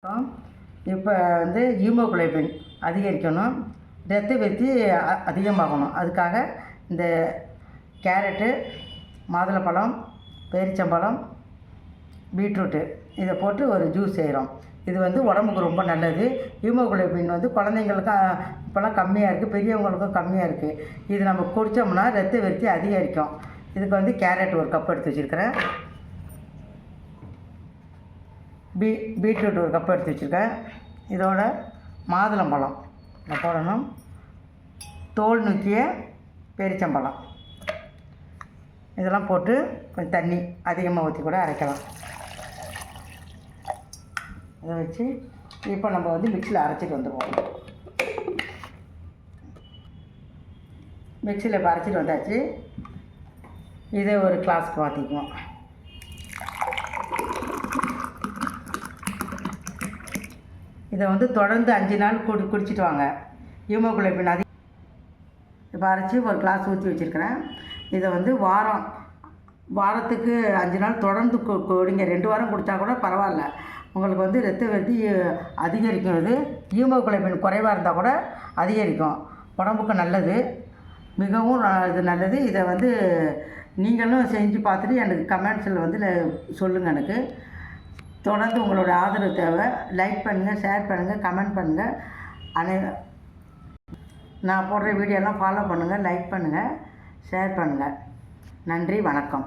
இப்போ வந்து ஹீமோகுளோபின் அதிகரிக்கணும், இரத்த விருத்தி அதிகமாகணும். அதுக்காக இந்த கேரட்டு, மாதுளம்பழம், பேரிச்சம்பழம், பீட்ரூட்டு இதை போட்டு ஒரு ஜூஸ் செய்கிறோம். இது வந்து உடம்புக்கு ரொம்ப நல்லது. ஹீமோகுளோபின் வந்து குழந்தைங்களுக்கு இப்போலாம் கம்மியாக இருக்குது, பெரியவங்களுக்கும் கம்மியாக இருக்குது. இது நம்ம குடித்தோம்னா இரத்த விருத்தி அதிகரிக்கும். இதுக்கு வந்து கேரட் ஒரு கப் எடுத்து வச்சுருக்கிறேன். பீட்ரூட் ஒரு கப் எடுத்து வச்சுருக்கேன். இதோட மாதுளம்பழம் போடணும், தோல் நுக்கிய பேரிச்சம்பழம் இதெல்லாம் போட்டு கொஞ்சம் தண்ணி அதிகமாக ஊற்றி கூட அரைக்கலாம். இதை வச்சு இப்போ நம்ம வந்து மிக்சியில் அரைச்சிட்டு வந்துடுவோம். மிக்சியில் இப்போ அரைச்சிட்டு வந்தாச்சு. இதை ஒரு கிளாஸ்க்கு மாற்றிக்குவோம். இதை வந்து தொடர்ந்து 5 நாள் குடிச்சிட்டு வாங்க. ஹீமோகுளோபின் இப்போ அரைச்சி ஒரு கிளாஸ் ஊற்றி வச்சுருக்கிறேன். இதை வந்து வாரத்துக்கு 5 நாள் தொடர்ந்து குடிங்க. 2 வாரம் குடித்தா கூட பரவாயில்ல. உங்களுக்கு வந்து இரத்த விருத்தி அதிகரிக்கும். இது ஹீமோகுளோபின் குறைவாக இருந்தால் கூட அதிகரிக்கும். உடம்புக்கு நல்லது, மிகவும் இது நல்லது. இதை வந்து நீங்களும் செஞ்சு பார்த்துட்டு எனக்கு கமெண்ட்ஸில் வந்து சொல்லுங்கள். எனக்கு தொடர்ந்து உங்களோட ஆதரவு தேவை. லைக் பண்ணுங்கள், ஷேர் பண்ணுங்கள், கமெண்ட் பண்ணுங்கள். நான் போடுற வீடியோலாம் ஃபாலோ பண்ணுங்கள், லைக் பண்ணுங்கள், ஷேர் பண்ணுங்கள். நன்றி, வணக்கம்.